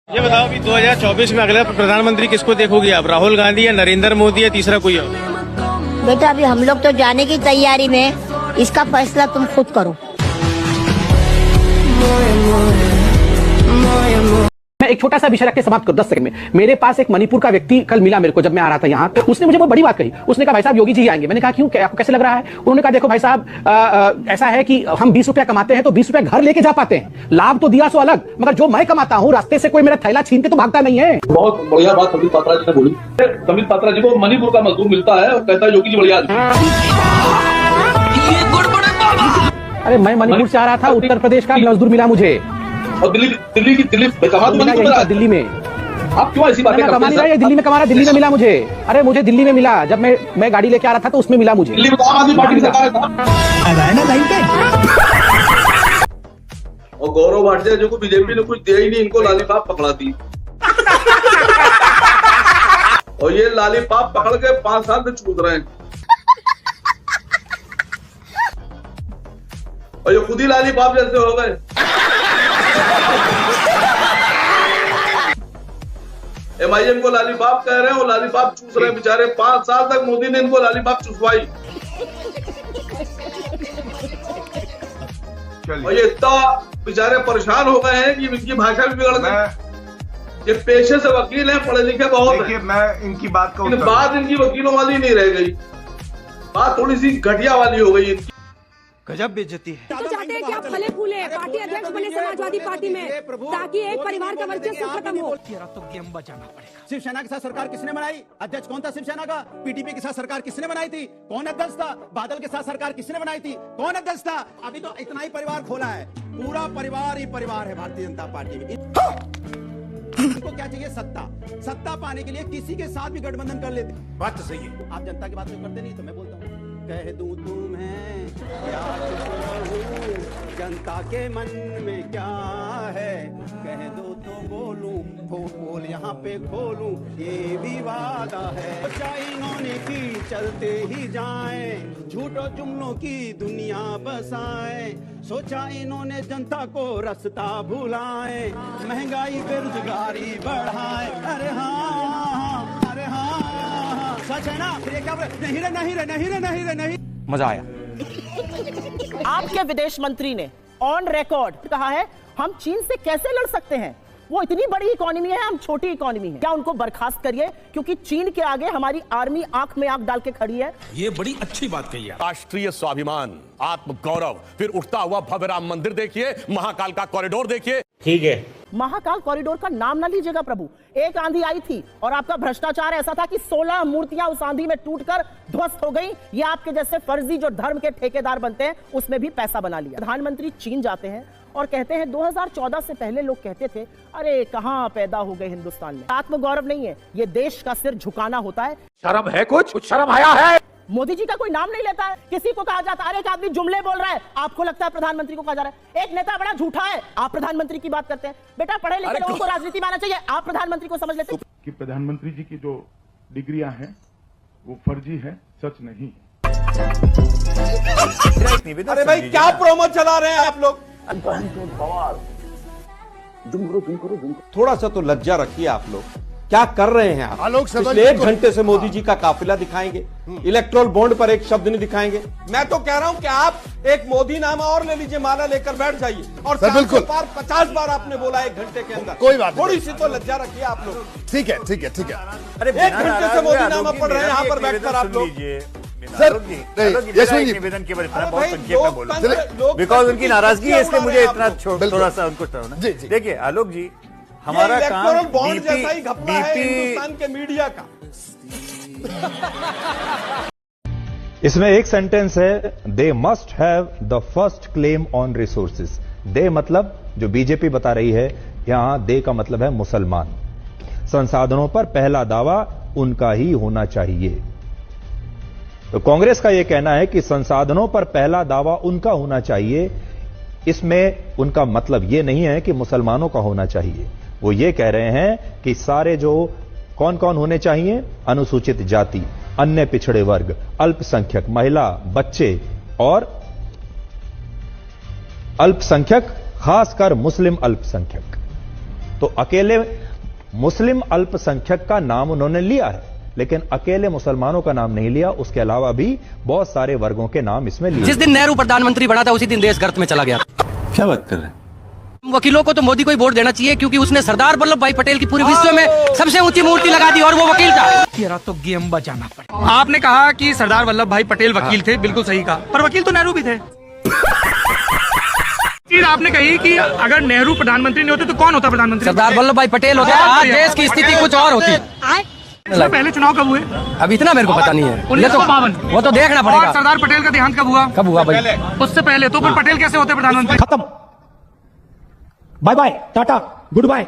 ये बताओ अभी 2024 में अगला प्रधानमंत्री किसको देखोगे आप, राहुल गांधी या नरेंद्र मोदी या तीसरा कोई और? बेटा अभी हम लोग तो जाने की तैयारी में, इसका फैसला तुम खुद करो। मैं एक छोटा सा विषय रख के समाप्त करूं 10 सेकंड में। मेरे पास एक मणिपुर का व्यक्ति कल मिला मेरे को, जब मैं आ रहा था यहाँ, तो उसने मुझे बहुत बड़ी बात कही। उसने कहा भाई साहब योगी जी आएंगे। मैंने कहा क्यों, आपको कैसे लग रहा है? उन्होंने कहा देखो भाई साहब ऐसा है कि हम 20 रुपया कमाते हैं तो 20 रुपया घर लेके जा पाते हैं, लाभ तो दिया सो अलग, मगर जो मैं कमाता हूँ रास्ते से कोई मेरा थैला छीन के तो भागता नहीं है। बहुत बढ़िया बात संबित पात्रा जी ने बोली। संबित पात्रा जी को मणिपुर का मजदूर मिलता है और कहता है योगी जी बढ़िया। अरे मैं मणिपुर से आ रहा था, उत्तर प्रदेश का मजदूर मिला मुझे, और दिल्ली में आप क्यों ऐसी बातें करते हैं? दिल्ली में कमा रहा, दिल्ली में मिला मुझे। अरे मुझे दिल्ली में मिला, जब मैं गाड़ी लेके आ रहा था तो उसमें मिला मुझे। दिल्ली में आम आदमी पार्टी की सरकार है। और गौरव भाटिया जो को बीजेपी ने कुछ दिया ही नहीं, इनको लालीपाप पकड़ा दी। और ये लालीपाप पकड़ के 5 साल में छूट रहे हैं। और ये खुद ही लालीपाप जैसे हो गए। MIM को लालीपाप कह रहे हैं और लालीपाप चूस रहे हैं बेचारे। 5 साल तक मोदी ने इनको लालीपाप चूसवाई। और ये इतना बेचारे परेशान हो गए हैं कि इनकी भाषा भी बिगड़ गई। ये पेशे से वकील हैं, पढ़े लिखे बहुत हैं। मैं इनकी बात का बात इनकी वकीलों वाली नहीं रह गई, बात थोड़ी सी घटिया वाली हो गई इनकी। गजब बेइज्जती है। तो चाहते हैं कि आप फले फूले पार्टी अध्यक्ष बने समाजवादी पार्टी में, ताकि एक परिवार का वर्चस्व खत्म हो। तो गेम बचाना पड़ेगा। शिवसेना के साथ सरकार किसने बनाई? अध्यक्ष कौन था शिवसेना का? PTP के साथ सरकार किसने बनाई थी? कौन अध्यक्ष था? बादल के साथ सरकार किसने बनाई थी? कौन अध्यक्ष था? अभी तो इतना ही परिवार खोला है, पूरा परिवार ही परिवार है भारतीय जनता पार्टी में। इनको क्या चाहिए? सत्ता पाने के लिए किसी के साथ भी गठबंधन कर लेते। बात तो सही है। आप जनता की बात तो करते नहीं, तो मैं बोलता हूँ कह दूं तुम्हें क्या जनता के मन में क्या है, कह दो तो बोलूं, बोल यहाँ पे खोलूं, ये भी वादा है। सोचा इन्होंने की चलते ही जाए, झूठों जुमलों की दुनिया बसाए, सोचा इन्होंने जनता को रास्ता भुलाए, महंगाई बेरोजगारी बढ़ाए। अरे हाँ, अरे हाँ, सच है ना? ये क्या बोले? नहीं। मजा आया। आपके विदेश मंत्री ने ऑन रिकॉर्ड कहा है हम चीन से कैसे लड़ सकते हैं, वो इतनी बड़ी इकोनॉमी है, हम छोटी इकोनॉमी है। क्या उनको बर्खास्त करिए, क्योंकि चीन के आगे हमारी आर्मी आंख में आंख डाल के खड़ी है। ये बड़ी अच्छी बात कही है। राष्ट्रीय स्वाभिमान, आत्म गौरव, फिर उठता हुआ भव्य राम मंदिर देखिए, महाकाल का कॉरिडोर देखिए। ठीक है, महाकाल कॉरिडोर का नाम ना लीजिएगा प्रभु। एक आंधी आई थी और आपका भ्रष्टाचार ऐसा था कि 16 मूर्तियां उस आंधी में टूटकर ध्वस्त हो गई। ये आपके जैसे फर्जी जो धर्म के ठेकेदार बनते हैं उसमें भी पैसा बना लिया। प्रधानमंत्री चीन जाते हैं और कहते हैं 2014 से पहले लोग कहते थे अरे कहां पैदा हो गए हिंदुस्तान में। आत्मगौरव नहीं है, ये देश का सिर झुकाना होता है। शर्म है, कुछ शर्म आया है? मोदी जी का कोई नाम नहीं लेता है, किसी को कहा जाता है अरे एक आदमी जुमले बोल रहा है, आपको लगता है प्रधानमंत्री को कहा जा रहा है। एक नेता बड़ा झूठा है, आप प्रधानमंरी की बात करते हैं। बेटा पढ़े लिखे लोगों को राजनीति में आना चाहिए, आप प्रधानमंत्री को समझ लेते हैं कि प्रधानमंत्री जी की जो डिग्रियां हैं वो फर्जी है, सच नहीं। अरे भाई क्या प्रोमो चला रहे हैं आप लोग? थोड़ा सा तो लज्जा रखिए आप लोग, क्या कर रहे हैं आप? पिछले 1 घंटे से मोदी जी का काफिला दिखाएंगे, इलेक्ट्रोल बॉन्ड पर एक शब्द नहीं दिखाएंगे। मैं तो कह रहा हूं कि आप एक मोदी नामा और ले लीजिए, माला लेकर बैठ जाइए। और 50 बार आपने बोला 1 घंटे के अंदर। कोई बात, थोड़ी सी तो लज्जा रखिए आप लोग। ठीक है। अरे 1 घंटे से मोदी नामा पढ़ रहे हैं यहाँ पर बैठकर आप लोग। निवेदन केवल इतना बहुत संक्षेप में बोलो, बिकॉज उनकी नाराजगी है, इसलिए मुझे इतना थोड़ा सा उनको देखिए। आलोक जी, हमारा काम बॉन्ड जैसा ही घपला है हिंदुस्तान के मीडिया का। इसमें एक सेंटेंस है, they must have the first claim on resources. They मतलब जो बीजेपी बता रही है, यहां दे का मतलब है मुसलमान। संसाधनों पर पहला दावा उनका ही होना चाहिए। तो कांग्रेस का यह कहना है कि संसाधनों पर पहला दावा उनका होना चाहिए। इसमें उनका मतलब यह नहीं है कि मुसलमानों का होना चाहिए। वो ये कह रहे हैं कि सारे जो कौन कौन होने चाहिए, अनुसूचित जाति, अन्य पिछड़े वर्ग, अल्पसंख्यक, महिला, बच्चे और अल्पसंख्यक, खासकर मुस्लिम अल्पसंख्यक। तो अकेले मुस्लिम अल्पसंख्यक का नाम उन्होंने लिया है, लेकिन अकेले मुसलमानों का नाम नहीं लिया, उसके अलावा भी बहुत सारे वर्गों के नाम इसमें लिए। जिस दिन नेहरू प्रधानमंत्री बना था उसी दिन देश गर्त में चला गया। क्या बात कर रहे हैं? वकीलों को तो मोदी को ही वोट देना चाहिए, क्योंकि उसने सरदार वल्लभ भाई पटेल की पूरे विश्व में सबसे ऊंची मूर्ति लगा दी, और वो वकील था। तेरा तो गेम बजाना पड़ेगा। आपने कहा कि सरदार वल्लभ भाई पटेल वकील थे, बिल्कुल सही कहा, पर वकील तो नेहरू भी थे। चीज आपने कही कि अगर नेहरू प्रधानमंत्री नहीं होते तो कौन होता प्रधानमंत्री? सरदार वल्लभ भाई पटेल होते। आज देश की स्थिति कुछ और होती। इससे पहले चुनाव कब हुए? अब इतना मेरे को पता नहीं है। 1952। वो तो देखना पड़ेगा। और सरदार पटेल का देहांत कब हुआ? कब हुआ भाई? उससे पहले। तो फिर पटेल कैसे होते प्रधानमंत्री? खत्म, bye bye, tata, good bye.